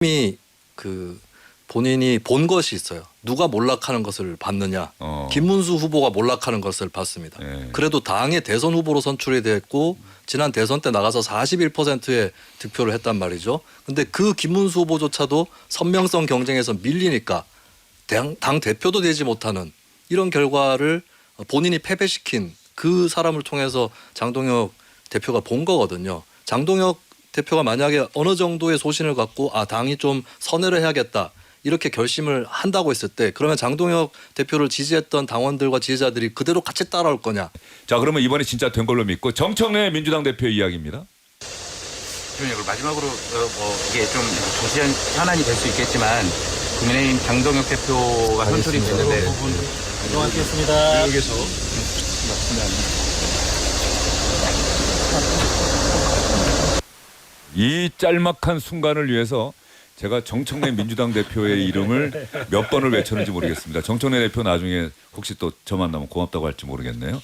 이미 그 본인이 본 것이 있어요. 누가 몰락하는 것을 봤느냐. 김문수 후보가 몰락하는 것을 봤습니다. 그래도 당의 대선 후보로 선출이 됐고 지난 대선 때 나가서 41%의 득표를 했단 말이죠. 근데 그 김문수 후보조차도 선명성 경쟁에서 밀리니까 당 대표도 되지 못하는 이런 결과를 본인이 패배시킨 그 사람을 통해서 장동혁 대표가 본 거거든요. 장동혁 대표가 만약에 어느 정도의 소신을 갖고 당이 좀 선회를 해야겠다 이렇게 결심을 한다고 했을 때 그러면 장동혁 대표를 지지했던 당원들과 지지자들이 그대로 같이 따라올 거냐. 자, 그러면 이번에 진짜 된 걸로 믿고 정청래 민주당 대표 이야기입니다. 그리고 마지막으로 이게 좀 조시한 현안이 될 수 있겠지만 국민의힘 장동혁 대표가 선출이 됐는데 이동하겠습니다. 여기서 이 짤막한 순간을 위해서 제가 정청래 민주당 대표의 이름을 몇 번을 외쳤는지 모르겠습니다. 정청래 대표 나중에 혹시 또 저 만나면 고맙다고 할지 모르겠네요.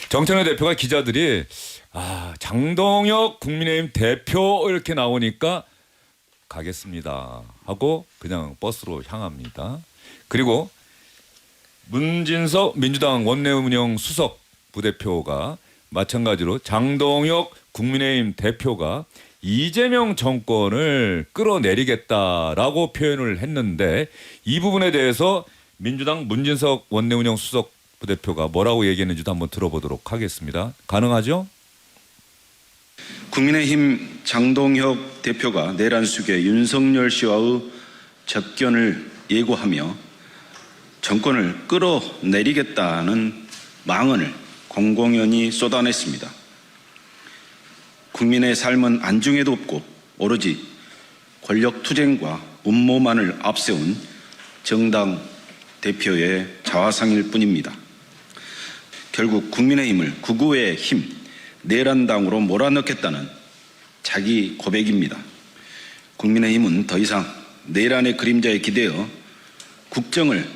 정청래 대표가 기자들이 장동혁 국민의힘 대표 이렇게 나오니까 가겠습니다 하고 그냥 버스로 향합니다. 그리고 문진석 민주당 원내운영 수석 부대표가 마찬가지로 장동혁 국민의힘 대표가 이재명 정권을 끌어내리겠다라고 표현을 했는데 이 부분에 대해서 민주당 문진석 원내운영 수석 부대표가 뭐라고 얘기했는지도 한번 들어보도록 하겠습니다. 가능하죠? 국민의힘 장동혁 대표가 내란 수계 윤석열 씨와의 접견을 예고하며 정권을 끌어내리겠다는 망언을 공공연히 쏟아냈습니다. 국민의 삶은 안중에도 없고 오로지 권력 투쟁과 음모만을 앞세운 정당 대표의 자화상일 뿐입니다. 결국 국민의힘을 극우의 힘, 내란당으로 몰아넣겠다는 자기 고백입니다. 국민의힘은 더 이상 내란의 그림자에 기대어 국정을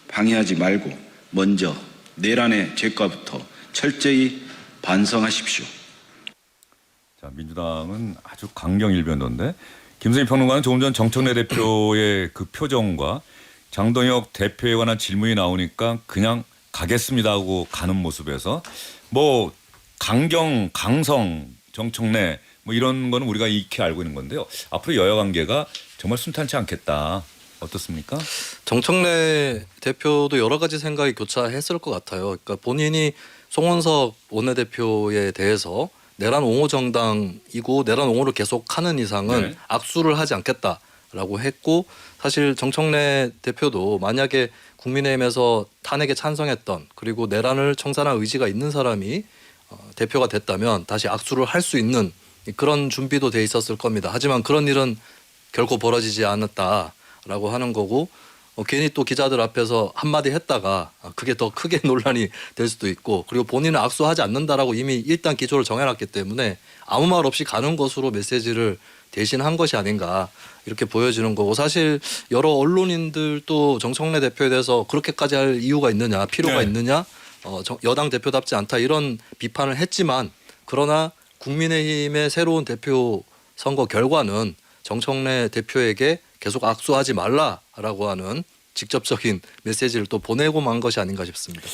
방해하지 말고 먼저 내란의 죄과부터 철저히 반성하십시오. 자, 민주당은 아주 강경일변도인데 김선희 평론가는 조금 전 정청래 대표의 그 표정과 장동혁 대표에 관한 질문이 나오니까 그냥 가겠습니다 하고 가는 모습에서 뭐 강경, 강성, 정청래 뭐 이런 거는 우리가 익히 알고 있는 건데요. 앞으로 여야 관계가 정말 순탄치 않겠다. 어떻습니까? 정청래 대표도 여러 가지 생각이 교차했을 것 같아요. 그러니까 본인이 송원석 원내대표에 대해서 내란 옹호 정당이고 내란 옹호를 계속하는 이상은 악수를 하지 않겠다라고 했고 사실 정청래 대표도 만약에 국민의힘에서 탄핵에 찬성했던 그리고 내란을 청산할 의지가 있는 사람이 대표가 됐다면 다시 악수를 할 수 있는 그런 준비도 돼 있었을 겁니다. 하지만 그런 일은 결코 벌어지지 않았다라고 하는 거고 괜히 또 기자들 앞에서 한마디 했다가 그게 더 크게 논란이 될 수도 있고 그리고 본인은 악수하지 않는다라고 이미 일단 기조를 정해놨기 때문에 아무 말 없이 가는 것으로 메시지를 대신한 것이 아닌가 이렇게 보여지는 거고 사실 여러 언론인들도 정청래 대표에 대해서 그렇게까지 할 이유가 있느냐 필요가 있느냐 여당 대표답지 않다 이런 비판을 했지만 그러나 국민의힘의 새로운 대표 선거 결과는 정청래 대표에게 계속 악수하지 말라라고 하는 직접적인 메시지를 또 보내고 만 것이 아닌가 싶습니다.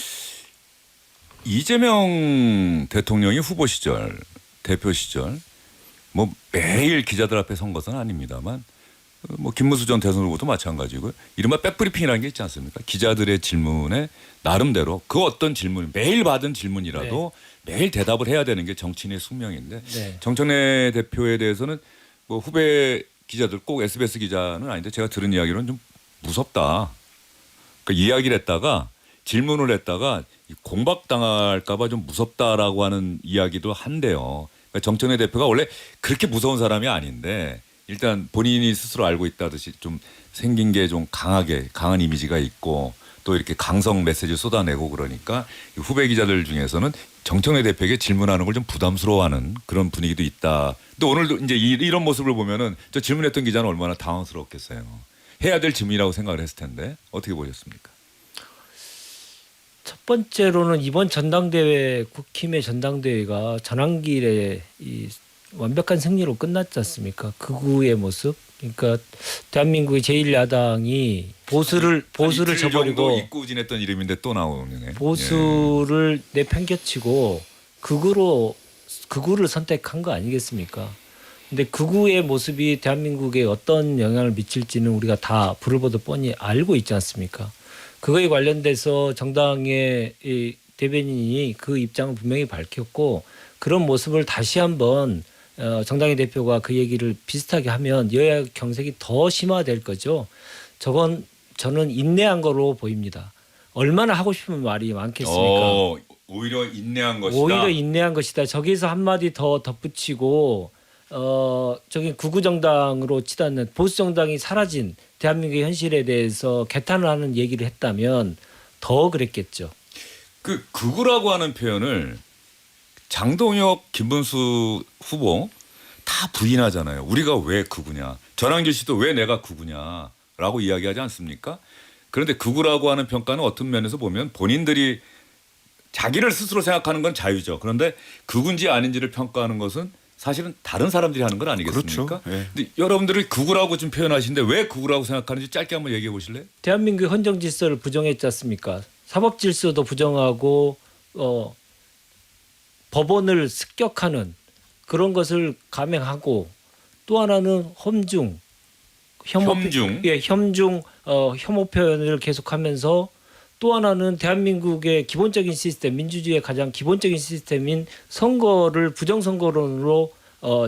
이재명 대통령이 후보 시절, 대표 시절 뭐 매일 기자들 앞에 선 것은 아닙니다만 뭐 김문수 전 대선 후보도 마찬가지고요. 이른바 백브리핑이라는 게 있지 않습니까? 기자들의 질문에 나름대로 그 어떤 질문, 매일 받은 질문이라도 매일 대답을 해야 되는 게 정치인의 숙명인데 정청래 대표에 대해서는 뭐 후배 기자들 꼭 SBS 기자는 아닌데 제가 들은 이야기로는 좀 무섭다. 그러니까 이야기를 했다가 질문을 했다가 공박당할까 봐 좀 무섭다라고 하는 이야기도 한대요. 그러니까 정청래 대표가 원래 그렇게 무서운 사람이 아닌데 일단 본인이 스스로 알고 있다듯이 좀 생긴 게 좀 강한 이미지가 있고 또 이렇게 강성 메시지 쏟아내고 그러니까 후배 기자들 중에서는 정청래 대표에게 질문하는 걸 좀 부담스러워하는 그런 분위기도 있다. 또 오늘도 이제 이런 모습을 보면은 저 질문했던 기자는 얼마나 당황스러웠겠어요. 해야 될 질문이라고 생각을 했을 텐데 어떻게 보셨습니까? 첫 번째로는 이번 전당대회 국힘의 전당대회가 전환길에 이 완벽한 승리로 끝났지 않습니까? 극우의 모습, 그러니까 대한민국의 제1야당이 보수를 정도 저버리고 잊고 지냈던 이름인데 또 나오네. 보수를 내팽겨치고 극우를 선택한 거 아니겠습니까? 근데 극우의 모습이 대한민국에 어떤 영향을 미칠지는 우리가 다 불을 보듯 뻔히 알고 있지 않습니까? 그거에 관련돼서 정당의 이 대변인이 그 입장을 분명히 밝혔고 그런 모습을 다시 한번 정당의 대표가 그 얘기를 비슷하게 하면 여야 경색이 더 심화될 거죠. 저건 저는 인내한 거로 보입니다. 얼마나 하고 싶은 말이 많겠습니까? 오히려 인내한 것이다. 오히려 인내한 것이다. 저기서 한마디 더 덧붙이고 저기 극우 정당으로 치닫는 보수 정당이 사라진 대한민국의 현실에 대해서 개탄을 하는 얘기를 했다면 더 그랬겠죠. 그 극우라고 하는 표현을 장동혁, 김문수 후보 다 부인하잖아요. 우리가 왜 극우냐. 전환길 씨도 왜 내가 극우냐라고 이야기하지 않습니까? 그런데 극우라고 하는 평가는 어떤 면에서 보면 본인들이 자기를 스스로 생각하는 건 자유죠. 그런데 극우인지 아닌지를 평가하는 것은 사실은 다른 사람들이 하는 건 아니겠습니까? 그렇죠. 예. 근데 여러분들이 극우라고 좀 표현하시는데 왜 극우라고 생각하는지 짧게 한번 얘기해 보실래요? 대한민국의 헌정 질서를 부정했지 않습니까? 사법 질서도 부정하고 법원을 습격하는 그런 것을 감행하고 또 하나는 혐중 혐오 표현을 계속하면서 또 하나는 대한민국의 기본적인 시스템 민주주의의 가장 기본적인 시스템인 선거를 부정선거론으로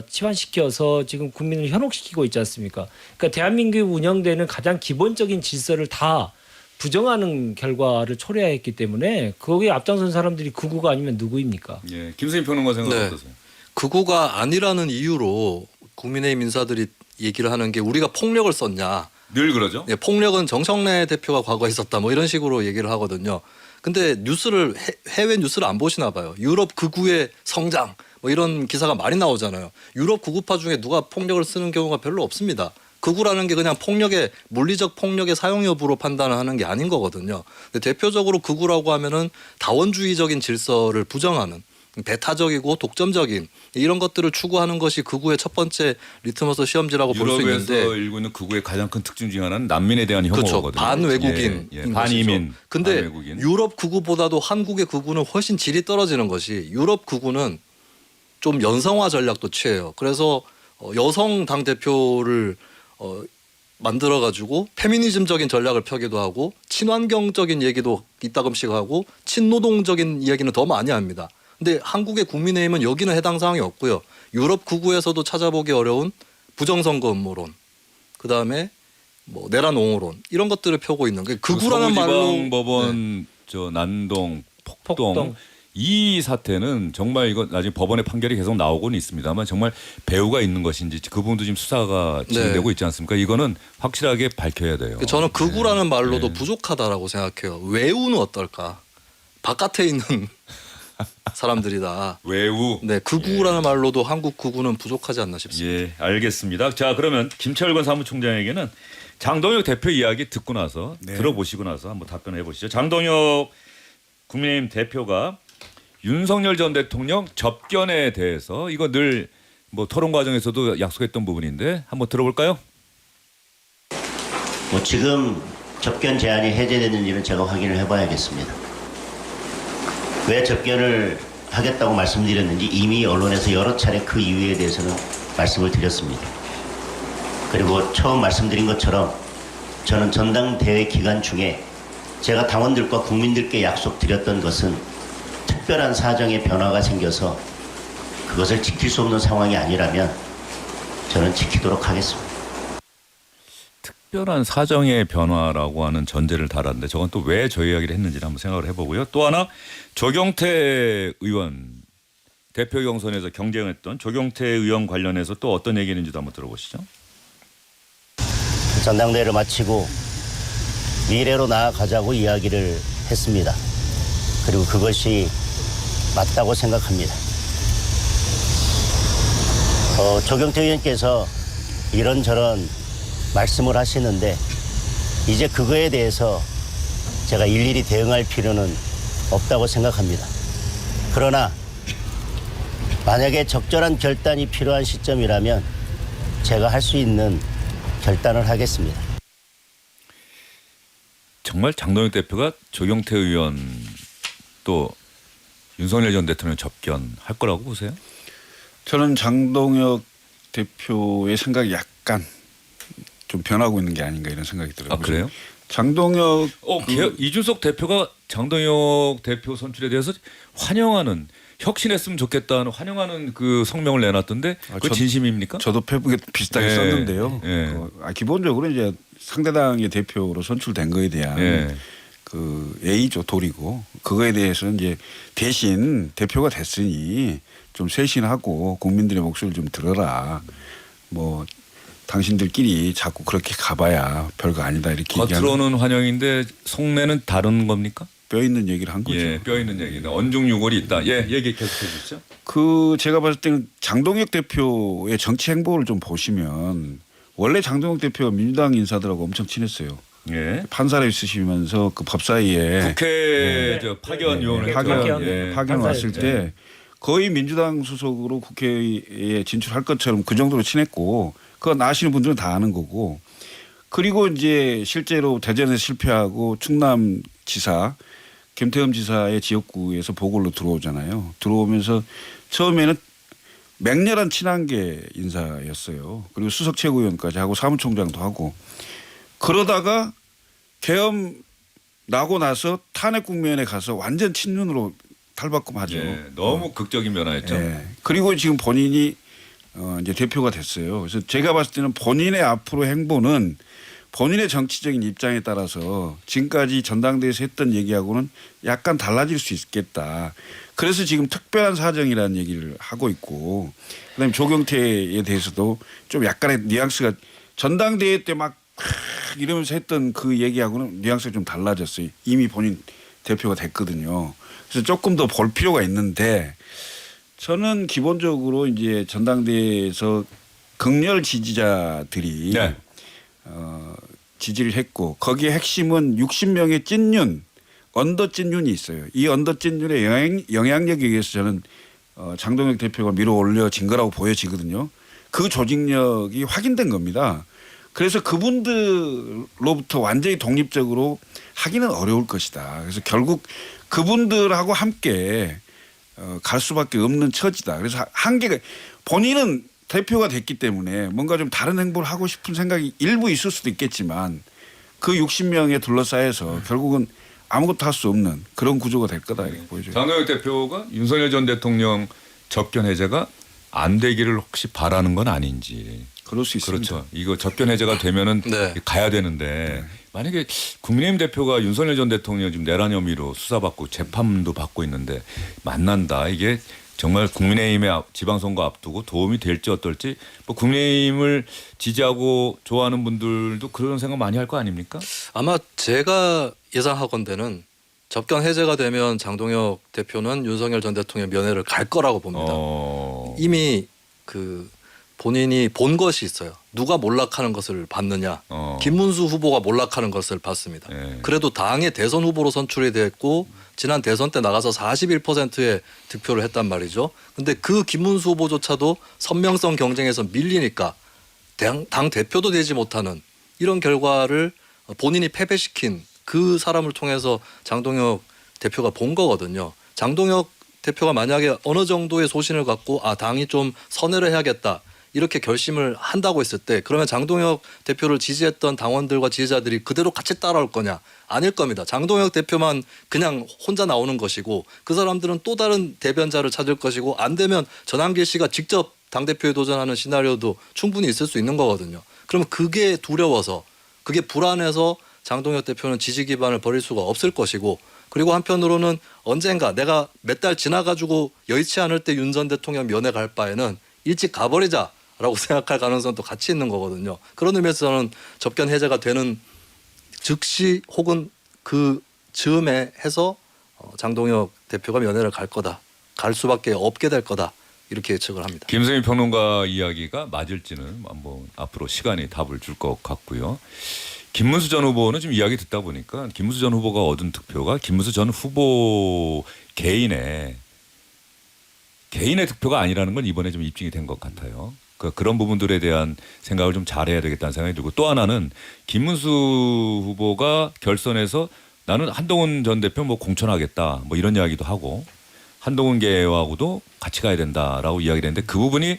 치환시켜서 지금 국민을 현혹시키고 있지 않습니까? 그러니까 대한민국이 운영되는 가장 기본적인 질서를 다 부정하는 결과를 초래했기 때문에 거기에 앞장선 사람들이 극우가 아니면 누구입니까? 예, 김수인 평론가 생각 네. 어떠세요? 극우가 아니라는 이유로 국민의힘 인사들이 얘기를 하는 게 우리가 폭력을 썼냐. 늘 그러죠. 예, 폭력은 정청래 대표가 과거에 있었다 뭐 이런 식으로 얘기를 하거든요. 근데 뉴스를 해외 뉴스를 안 보시나 봐요. 유럽 극우의 성장 뭐 이런 기사가 많이 나오잖아요. 유럽 극우파 중에 누가 폭력을 쓰는 경우가 별로 없습니다. 극우라는 게 그냥 폭력의 물리적 폭력의 사용 여부로 판단을 하는 게 아닌 거거든요. 근데 대표적으로 극우라고 하면은 다원주의적인 질서를 부정하는 배타적이고 독점적인 이런 것들을 추구하는 것이 극우의 첫 번째 리트머스 시험지라고 볼 수 유럽에서 있는데 일고 있는 극우의 가장 큰 특징 중에 하나는 난민에 대한 그렇죠. 혐오거든요. 반외국인 반이민. 근데 반외국인. 유럽 극우보다도 한국의 극우는 훨씬 질이 떨어지는 것이 유럽 극우는 좀 연성화 전략도 취해요. 그래서 여성 당 대표를 만들어 가지고 페미니즘적인 전략을 펴기도 하고 친환경적인 얘기도 이따금씩 하고 친노동적인 이야기는 더 많이 합니다. 근데 한국의 국민의힘은 여기는 해당 사항이 없고요. 유럽 극우에서도 찾아보기 어려운 부정선거 음모론, 그 다음에 뭐 내란 옹호론 이런 것들을 펴고 있는 게 극우라는 말로 서부지방법원 저 난동 폭동 이 사태는 정말 이거 나중에 법원의 판결이 계속 나오고는 있습니다만 정말 배후가 있는 것인지 그 부분도 지금 수사가 진행되고 있지 않습니까? 이거는 확실하게 밝혀야 돼요. 저는 극우라는 말로도 네. 부족하다라고 생각해요. 외우는 어떨까? 바깥에 있는 사람들이다. 외우. 네, 극우라는 말로도 한국 극우는 부족하지 않나 싶습니다. 예, 알겠습니다. 자, 그러면 김철권 사무총장에게는 장동혁 대표 이야기 듣고 나서 들어보시고 나서 한번 답변해 보시죠. 장동혁 국민의힘 대표가 윤석열 전 대통령 접견에 대해서 이거 늘 뭐 토론 과정에서도 약속했던 부분인데 한번 들어볼까요? 뭐 지금 접견 제한이 해제됐는지는 제가 확인을 해봐야겠습니다. 왜 접견을 하겠다고 말씀드렸는지 이미 언론에서 여러 차례 그 이유에 대해서는 말씀을 드렸습니다. 그리고 처음 말씀드린 것처럼 저는 전당대회 기간 중에 제가 당원들과 국민들께 약속드렸던 것은 특별한 사정의 변화가 생겨서 그것을 지킬 수 없는 상황이 아니라면 저는 지키도록 하겠습니다. 특별한 사정의 변화라고 하는 전제를 달았는데 저건 또 왜 저 이야기를 했는지를 한번 생각을 해보고요. 또 하나 조경태 의원 대표 경선에서 경쟁했던 조경태 의원 관련해서 또 어떤 얘기인지도 한번 들어보시죠. 전당대회를 마치고 미래로 나아가자고 이야기를 했습니다. 그리고 그것이 맞다고 생각합니다. 조경태 의원께서 이런저런 말씀을 하시는데 이제 그거에 대해서 제가 일일이 대응할 필요는 없다고 생각합니다. 그러나 만약에 적절한 결단이 필요한 시점이라면 제가 할 수 있는 결단을 하겠습니다. 정말 장동혁 대표가 조경태 의원 또 윤석열 전 대통령 접견할 거라고 보세요? 저는 장동혁 대표의 생각이 약간 좀 변하고 있는 게 아닌가 이런 생각이 들어요. 아 그래요? 장동혁 이준석 대표가 장동혁 대표 선출에 대해서 환영하는 혁신했으면 좋겠다는 환영하는 그 성명을 내놨던데 그 진심입니까? 저도 페북에 비슷하게 네. 썼는데요. 네. 기본적으로 이제 상대당의 대표로 선출된 거에 대한 네. 그 A조 도리고 그거에 대해서는 이제 대신 대표가 됐으니 좀 쇄신하고 국민들의 목소리를 좀 들어라. 뭐 당신들끼리 자꾸 그렇게 가봐야 별거 아니다 이렇게 얘기하는 겉으로는 환영인데 속내는 다른 겁니까? 뼈 있는 얘기를 한 거죠. 예, 뼈 있는 얘기다. 언중유골이 있다. 예, 얘기 계속해 주시죠. 그 제가 봤을 때는 장동혁 대표의 정치 행보를 좀 보시면 원래 장동혁 대표가 민주당 인사들하고 엄청 친했어요. 예. 판사로 있으시면서 그 법사위에 국회 저 파견 요원을 했죠. 파견 판사였죠. 왔을 때 거의 민주당 소속으로 국회에 진출할 것처럼 그 정도로 친했고 그거 아시는 분들은 다 아는 거고 그리고 이제 실제로 대전에서 실패하고 충남지사 김태흠 지사의 지역구에서 보궐로 들어오잖아요. 들어오면서 처음에는 맹렬한 친한계 인사였어요. 그리고 수석 최고위원까지 하고 사무총장도 하고 그러다가 계엄 나고 나서 탄핵 국면에 가서 완전 친윤으로 탈바꿈하죠. 예, 너무 극적인 변화였죠. 예. 그리고 지금 본인이 이제 대표가 됐어요. 그래서 제가 봤을 때는 본인의 앞으로 행보는 본인의 정치적인 입장에 따라서 지금까지 전당대회에서 했던 얘기하고는 약간 달라질 수 있겠다. 그래서 지금 특별한 사정이라는 얘기를 하고 있고 그다음에 조경태에 대해서도 좀 약간의 뉘앙스가 전당대회 때 막 이러면서 했던 그 얘기하고는 뉘앙스가 좀 달라졌어요. 이미 본인 대표가 됐거든요. 그래서 조금 더 볼 필요가 있는데 저는 기본적으로 이제 전당대회에서 극렬 지지자들이 네. 지지를 했고 거기에 핵심은 60명의 찐윤 언더 찐윤이 있어요. 이 언더 찐윤의 영향력에 의해서 저는 장동혁 대표가 밀어 올려진 거라고 보여지거든요. 그 조직력이 확인된 겁니다. 그래서 그분들로부터 완전히 독립적으로 하기는 어려울 것이다. 그래서 결국 그분들하고 함께 갈 수밖에 없는 처지다. 그래서 한계가 본인은 대표가 됐기 때문에 뭔가 좀 다른 행보를 하고 싶은 생각이 일부 있을 수도 있겠지만 그 60명에 둘러싸여서 결국은 아무것도 할 수 없는 그런 구조가 될 거다 이렇게 보여져요. 장동혁 대표가 윤석열 전 대통령 접견 해제가 안 되기를 혹시 바라는 건 아닌지. 그럴 수 있습니다. 그렇죠. 이거 접견 해제가 되면은 네. 가야 되는데 만약에 국민의힘 대표가 윤석열 전 대통령 지금 내란 혐의로 수사받고 재판도 받고 있는데 만난다. 이게 정말 국민의힘의 지방선거 앞두고 도움이 될지 어떨지 뭐 국민의힘을 지지하고 좋아하는 분들도 그런 생각 많이 할 거 아닙니까? 아마 제가 예상하건대는 접견 해제가 되면 장동혁 대표는 윤석열 전 대통령 면회를 갈 거라고 봅니다. 이미 그 본인이 본 것이 있어요. 누가 몰락하는 것을 봤느냐. 김문수 후보가 몰락하는 것을 봤습니다. 네. 그래도 당의 대선 후보로 선출이 됐고 지난 대선 때 나가서 41%의 득표를 했단 말이죠. 근데 그 김문수 후보조차도 선명성 경쟁에서 밀리니까 당 대표도 되지 못하는 이런 결과를 본인이 패배시킨 그 사람을 통해서 장동혁 대표가 본 거거든요. 장동혁 대표가 만약에 어느 정도의 소신을 갖고 당이 좀 선회를 해야겠다. 이렇게 결심을 한다고 했을 때 그러면 장동혁 대표를 지지했던 당원들과 지지자들이 그대로 같이 따라올 거냐? 아닐 겁니다. 장동혁 대표만 그냥 혼자 나오는 것이고 그 사람들은 또 다른 대변자를 찾을 것이고 안 되면 전한길 씨가 직접 당대표에 도전하는 시나리오도 충분히 있을 수 있는 거거든요. 그러면 그게 두려워서 그게 불안해서 장동혁 대표는 지지 기반을 버릴 수가 없을 것이고 그리고 한편으로는 언젠가 내가 몇 달 지나가지고 여의치 않을 때 윤 전 대통령 면회 갈 바에는 일찍 가버리자라고 생각할 가능성도 같이 있는 거거든요. 그런 의미에서 저는 접견 해제가 되는 즉시 혹은 그 즈음에 해서 장동혁 대표가 면회를 갈 거다. 갈 수밖에 없게 될 거다. 이렇게 예측을 합니다. 김승희 평론가 이야기가 맞을지는 한번 앞으로 시간이 답을 줄 것 같고요. 김문수 전 후보는 지금 이야기 듣다 보니까 김문수 전 후보가 얻은 득표가 김문수 전 후보 개인의 득표가 아니라는 건 이번에 좀 입증이 된 것 같아요. 그런 부분들에 대한 생각을 좀 잘해야 되겠다는 생각이 들고 또 하나는 김문수 후보가 결선에서 나는 한동훈 전 대표 뭐 공천하겠다 뭐 이런 이야기도 하고 한동훈 계하고도 같이 가야 된다라고 이야기를 했는데 그 부분이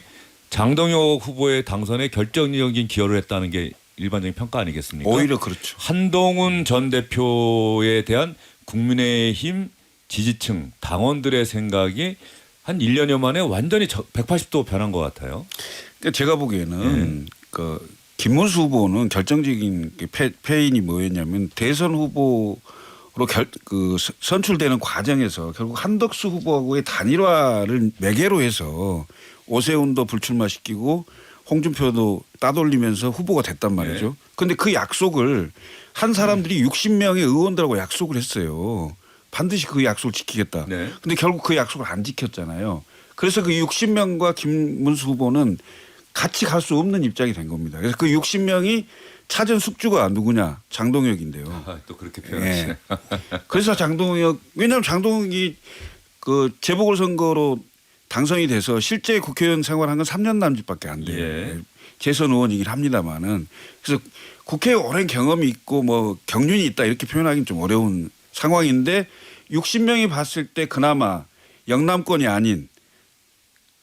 장동혁 후보의 당선에 결정적인 기여를 했다는 게 일반적인 평가 아니겠습니까? 오히려 그렇죠. 한동훈 전 대표에 대한 국민의힘 지지층 당원들의 생각이 한 1년여 만에 완전히 180도 변한 것 같아요. 그러니까 제가 보기에는 그 김문수 후보는 결정적인 패인이 뭐였냐면 대선 후보로 선출되는 과정에서 결국 한덕수 후보하고의 단일화를 매개로 해서 오세훈도 불출마시키고 홍준표도 따돌리면서 후보가 됐단 말이죠. 그런데 그 약속을 한 사람들이 60명의 의원들하고 약속을 했어요. 반드시 그 약속을 지키겠다. 네. 근데 결국 그 약속을 안 지켰잖아요. 그래서 그 60명과 김문수 후보는 같이 갈 수 없는 입장이 된 겁니다. 그래서 그 60명이 찾은 숙주가 누구냐? 장동혁인데요. 또 그렇게 표현하시네. 예. 그래서 왜냐하면 장동혁이 그 재보궐선거로 당선이 돼서 실제 국회의원 생활한 건 3년 남짓밖에 안 돼요. 예. 재선 의원이긴 합니다만은 그래서 국회에 오랜 경험이 있고 뭐 경륜이 있다 이렇게 표현하기는 좀 어려운 상황인데 60명이 봤을 때 그나마 영남권이 아닌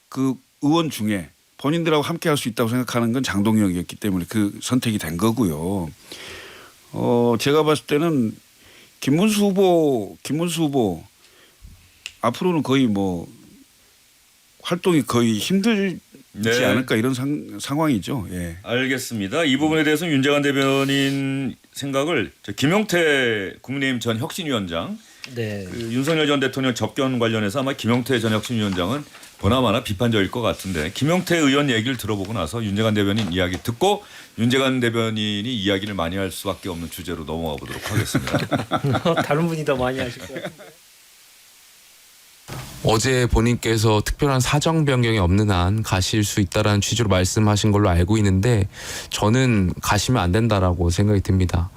그 의원 중에 본인들하고 함께 할 수 있다고 생각하는 건 장동혁이었기 때문에 그 선택이 된 거고요. 제가 봤을 때는 김문수 후보 앞으로는 거의 뭐 활동이 거의 힘들지 네. 않을까 이런 상황이죠. 예. 알겠습니다. 이 부분에 대해서는 윤재관 대변인 생각을 김용태 국민의힘 전 혁신위원장 네. 그 윤석열 전 대통령 접견 관련해서 아마 김용태 전 혁신위원장은 보나마나 비판적일 것 같은데 김용태 의원 얘기를 들어보고 나서 윤재관 대변인 이야기 듣고 윤재관 대변인이 이야기를 많이 할 수밖에 없는 주제로 넘어가 보도록 하겠습니다. 다른 분이 더 많이 하실 거예요. 어제 본인께서 특별한 사정 변경이 없는 한 가실 수 있다라는 취지로 말씀하신 걸로 알고 있는데 저는 가시면 안 된다라고 생각이 듭니다.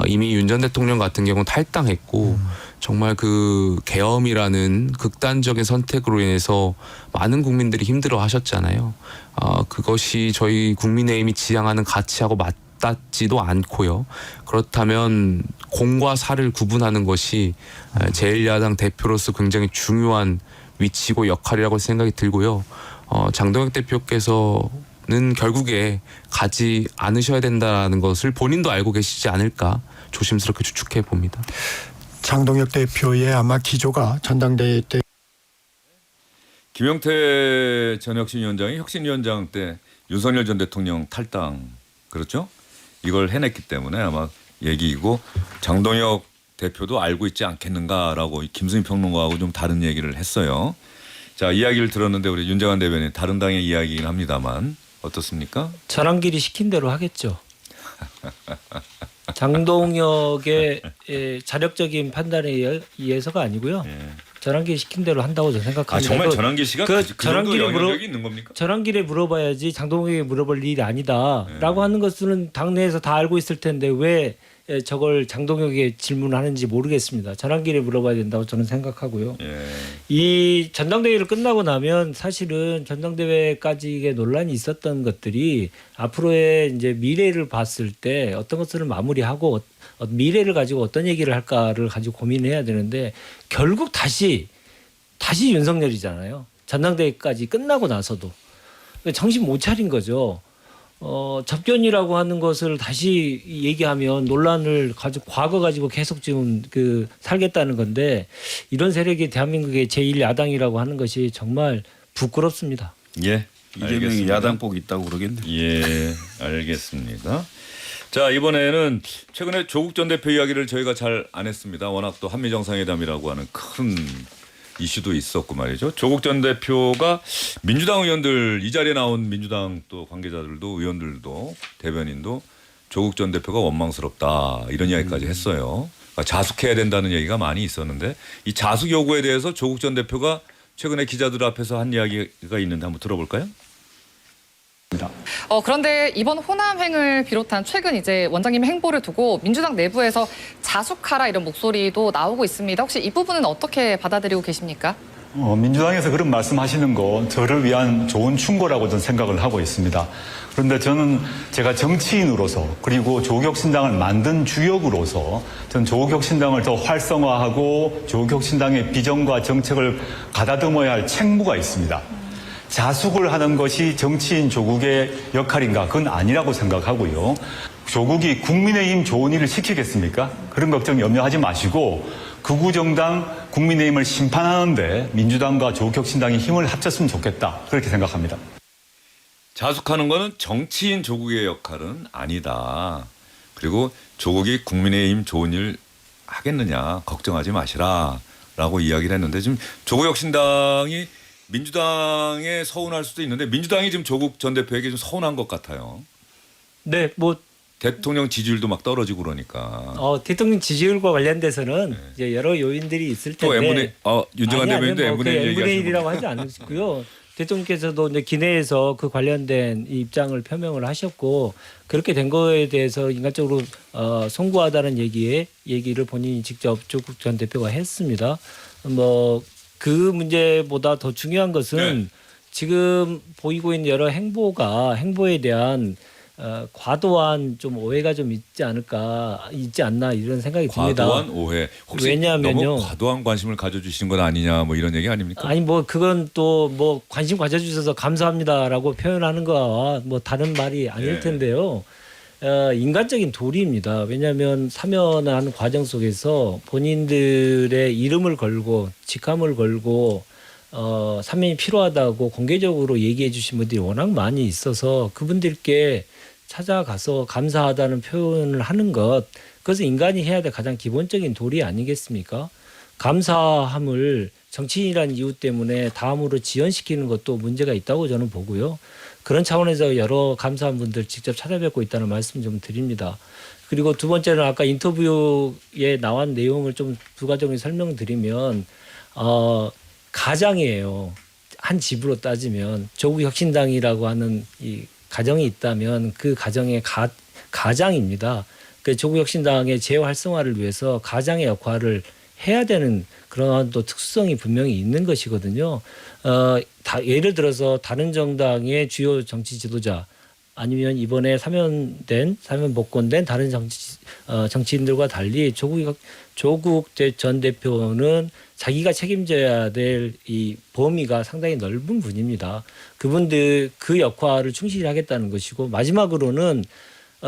이미 윤 전 대통령 같은 경우는 탈당했고 정말 그 계엄이라는 극단적인 선택으로 인해서 많은 국민들이 힘들어하셨잖아요. 그것이 저희 국민의힘이 지향하는 가치하고 맞닿지도 않고요. 그렇다면 공과 사를 구분하는 것이 제1야당 대표로서 굉장히 중요한 위치고 역할이라고 생각이 들고요. 장동혁 대표께서는 결국에 가지 않으셔야 된다는 것을 본인도 알고 계시지 않을까 조심스럽게 추측해 봅니다. 장동혁 대표의 아마 기조가 전당대회 때 김용태 전 혁신위원장이 혁신위원장 때 윤석열 전 대통령 탈당 그렇죠? 이걸 해냈기 때문에 아마 얘기이고 장동혁 대표도 알고 있지 않겠는가라고 김수민 평론가하고 좀 다른 얘기를 했어요. 자, 이야기를 들었는데 우리 윤재관 대변인 다른 당의 이야기긴 합니다만 어떻습니까? 전환길이 시킨 대로 하겠죠. 장동혁의 자력적인 판단에 의해서가 아니고요. 예. 전환길이 시킨 대로 한다고 저는 생각합니다. 정말 전환길 씨가 그 정도 전환길에 영향력이 있는 겁니까? 전환길에 물어봐야지 장동혁에게 물어볼 일이 아니다라고 하는 것은 당내에서 다 알고 있을 텐데 왜 저걸 장동혁에게 질문을 하는지 모르겠습니다. 전환길에 물어봐야 된다고 저는 생각하고요. 예. 이 전당대회를 끝나고 나면 사실은 전당대회까지의 논란이 있었던 것들이 앞으로의 이제 미래를 봤을 때 어떤 것들을 마무리하고 미래를 가지고 어떤 얘기를 할까를 가지고 고민해야 되는데 결국 다시 윤석열이잖아요. 전당대회까지 끝나고 나서도 정신 못 차린 거죠. 접견이라고 하는 것을 다시 얘기하면 논란을 가지고 과거 가지고 계속 지금 살겠다는 건데 이런 세력이 대한민국의 제1야당이라고 하는 것이 정말 부끄럽습니다. 예. 이재명이 알겠습니다. 야당복이 있다고 그러겠네. 예, 알겠습니다. 자, 이번에는 최근에 조국 전 대표 이야기를 저희가 잘 안 했습니다. 워낙 또 한미 정상회담이라고 하는 큰 이슈도 있었고 말이죠. 조국 전 대표가 민주당 의원들 이 자리에 나온 민주당 또 관계자들도 의원들도 대변인도 조국 전 대표가 원망스럽다 이런 이야기까지 했어요. 그러니까 자숙해야 된다는 얘기가 많이 있었는데 이 자숙 요구에 대해서 조국 전 대표가 최근에 기자들 앞에서 한 이야기가 있는데 한번 들어볼까요? 그런데 이번 호남행을 비롯한 최근 이제 원장님의 행보를 두고 민주당 내부에서 자숙하라 이런 목소리도 나오고 있습니다. 혹시 이 부분은 어떻게 받아들이고 계십니까? 민주당에서 그런 말씀하시는 거 저를 위한 좋은 충고라고 저는 생각을 하고 있습니다. 그런데 저는 제가 정치인으로서 그리고 조국혁신당을 만든 주역으로서 저는 조국혁신당을 더 활성화하고 조국혁신당의 비전과 정책을 가다듬어야 할 책무가 있습니다. 자숙을 하는 것이 정치인 조국의 역할인가? 그건 아니라고 생각하고요. 조국이 국민의힘 좋은 일을 시키겠습니까? 그런 걱정 염려하지 마시고 극우 정당 국민의힘을 심판하는데 민주당과 조국혁신당이 힘을 합쳤으면 좋겠다. 그렇게 생각합니다. 자숙하는 거는 정치인 조국의 역할은 아니다. 그리고 조국이 국민의힘 좋은 일 하겠느냐 걱정하지 마시라라고 이야기를 했는데 지금 조국혁신당이 민주당에 서운할 수도 있는데 민주당이 지금 조국 전 대표에게 좀 서운한 것 같아요. 네, 뭐 대통령 지지율도 막 떨어지고 그러니까. 대통령 지지율과 관련돼서는 이제 여러 요인들이 있을 또 텐데. 윤정한 대변인도 N분의 N분의 1 얘기하시는 1이라고 하지 않으시고요. 대통령께서도 이제 기내에서 그 관련된 이 입장을 표명을 하셨고 그렇게 된 거에 대해서 인간적으로 송구하다는 얘기를 본인이 직접 조국 전 대표가 했습니다. 뭐 그 문제보다 더 중요한 것은 지금 보이고 있는 여러 행보에 대한 과도한 좀 오해가 좀 있지 않나 이런 생각이 듭니다. 과도한 오해. 혹시 왜냐하면요. 너무 과도한 관심을 가져주시는 건 아니냐 뭐 이런 얘기 아닙니까? 아니 뭐 그건 또 뭐 관심 가져주셔서 감사합니다라고 표현하는 거와 뭐 다른 말이 아닐 텐데요. 인간적인 도리입니다. 왜냐하면 사면하는 과정 속에서 본인들의 이름을 걸고 직함을 걸고 사면이 필요하다고 공개적으로 얘기해 주신 분들이 워낙 많이 있어서 그분들께 찾아가서 감사하다는 표현을 하는 것, 그것은 인간이 해야 될 가장 기본적인 도리 아니겠습니까? 감사함을 정치인이라는 이유 때문에 다음으로 지연시키는 것도 문제가 있다고 저는 보고요. 그런 차원에서 여러 감사한 분들 직접 찾아뵙고 있다는 말씀 좀 드립니다. 그리고 두 번째는 아까 인터뷰에 나온 내용을 좀 부가적으로 설명드리면 가장이에요. 한 집으로 따지면 조국혁신당이라고 하는 이 가정이 있다면 그 가정의 가장입니다. 그 조국혁신당의 재활성화를 위해서 가장의 역할을 해야 되는 그런 또 특수성이 분명히 있는 것이거든요. 예를 들어서 다른 정당의 주요 정치 지도자 아니면 이번에 사면 복권된 다른 정치인들과 달리 조국 전 대표는 자기가 책임져야 될 이 범위가 상당히 넓은 분입니다. 그분들 그 역할을 충실히 하겠다는 것이고 마지막으로는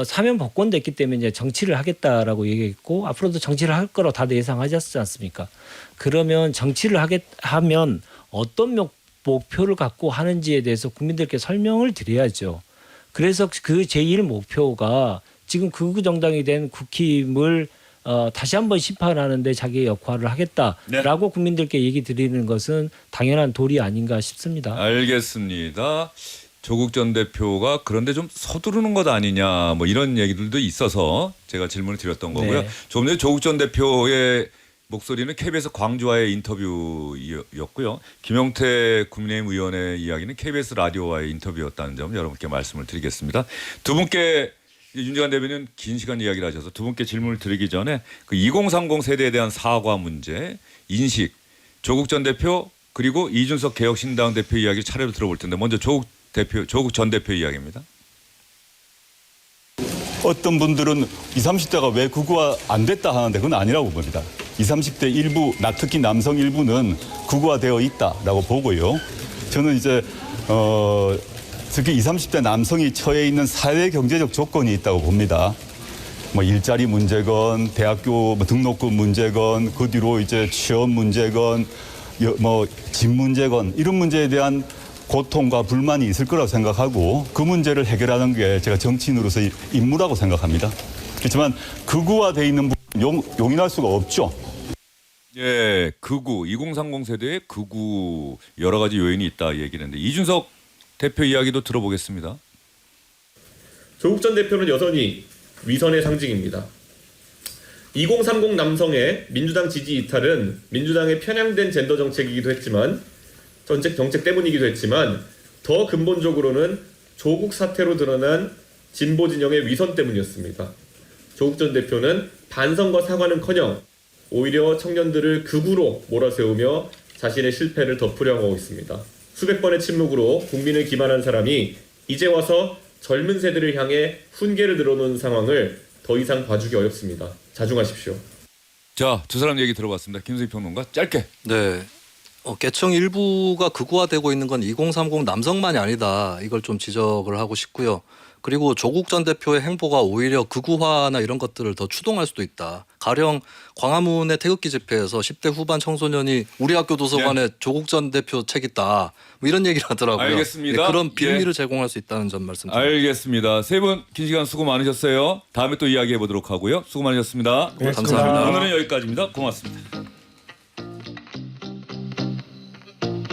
사면 복권됐기 때문에 이제 정치를 하겠다라고 얘기했고 앞으로도 정치를 할 거라고 다들 예상하셨지 않습니까? 그러면 정치를 하면 어떤 목표를 갖고 하는지에 대해서 국민들께 설명을 드려야죠. 그래서 그 제1 목표가 지금 극우 정당이 된 국힘을 다시 한번 심판하는데 자기의 역할을 하겠다라고 국민들께 얘기 드리는 것은 당연한 도리 아닌가 싶습니다. 알겠습니다. 조국 전 대표가 그런데 좀 서두르는 것 아니냐 뭐 이런 얘기들도 있어서 제가 질문을 드렸던 거고요. 네. 조금 전에 조국 전 대표의 목소리는 KBS 광주와의 인터뷰였고요. 김용태 국민의힘 의원의 이야기는 KBS 라디오와의 인터뷰였다는 점 여러분께 말씀을 드리겠습니다. 두 분께 윤정한 대변인 긴 시간 이야기를 하셔서 두 분께 질문을 드리기 전에 그 2030 세대에 대한 사과 문제, 인식, 조국 전 대표 그리고 이준석 개혁신당 대표 이야기 차례로 들어볼 텐데 먼저 조국 전 대표 이야기입니다. 어떤 분들은 20, 30대가 왜 극우화 안 됐다 하는데 그건 아니라고 봅니다. 20, 30대 일부, 특히 남성 일부는 극우화되어 있다라고 보고요. 저는 이제 특히 20, 30대 남성이 처해 있는 사회 경제적 조건이 있다고 봅니다. 뭐 일자리 문제건 대학교 등록금 문제건 그 뒤로 이제 취업 문제건 뭐 집 문제건 이런 문제에 대한 고통과 불만이 있을 거라고 생각하고 그 문제를 해결하는 게 제가 정치인으로서의 임무라고 생각합니다. 그렇지만 극우화되어 있는 부분 용인할 수가 없죠. 예, 극우 2030 세대의 극우 여러 가지 요인이 있다 얘기를 했는데 이준석 대표 이야기도 들어보겠습니다. 조국 전 대표는 여전히 위선의 상징입니다. 2030 남성의 민주당 지지 이탈은 민주당의 편향된 젠더 정책이기도 했지만 정책 때문이기도 했지만 더 근본적으로는 조국 사태로 드러난 진보 진영의 위선 때문이었습니다. 조국 전 대표는 반성과 사과는커녕 오히려 청년들을 극우로 몰아세우며 자신의 실패를 덮으려고 있습니다. 수백 번의 침묵으로 국민을 기만한 사람이 이제 와서 젊은 세대를 향해 훈계를 늘어놓는 상황을 더 이상 봐주기 어렵습니다. 자중하십시오. 자, 두 사람 얘기 들어봤습니다. 김수희 평론가 짧게. 네. 계층 일부가 극우화되고 있는 건 2030 남성만이 아니다. 이걸 좀 지적을 하고 싶고요. 그리고 조국 전 대표의 행보가 오히려 극우화나 이런 것들을 더 추동할 수도 있다. 가령 광화문의 태극기 집회에서 10대 후반 청소년이 우리 학교 도서관에 조국 전 대표 책 있다. 뭐 이런 얘기를 하더라고요. 알겠습니다. 네, 그런 빌미를 예. 제공할 수 있다는 점 말씀드립니다. 알겠습니다. 세 분 긴 시간 수고 많으셨어요. 다음에 또 이야기해 보도록 하고요. 수고 많으셨습니다. 고맙습니다. 감사합니다. 오늘은 여기까지입니다. 고맙습니다.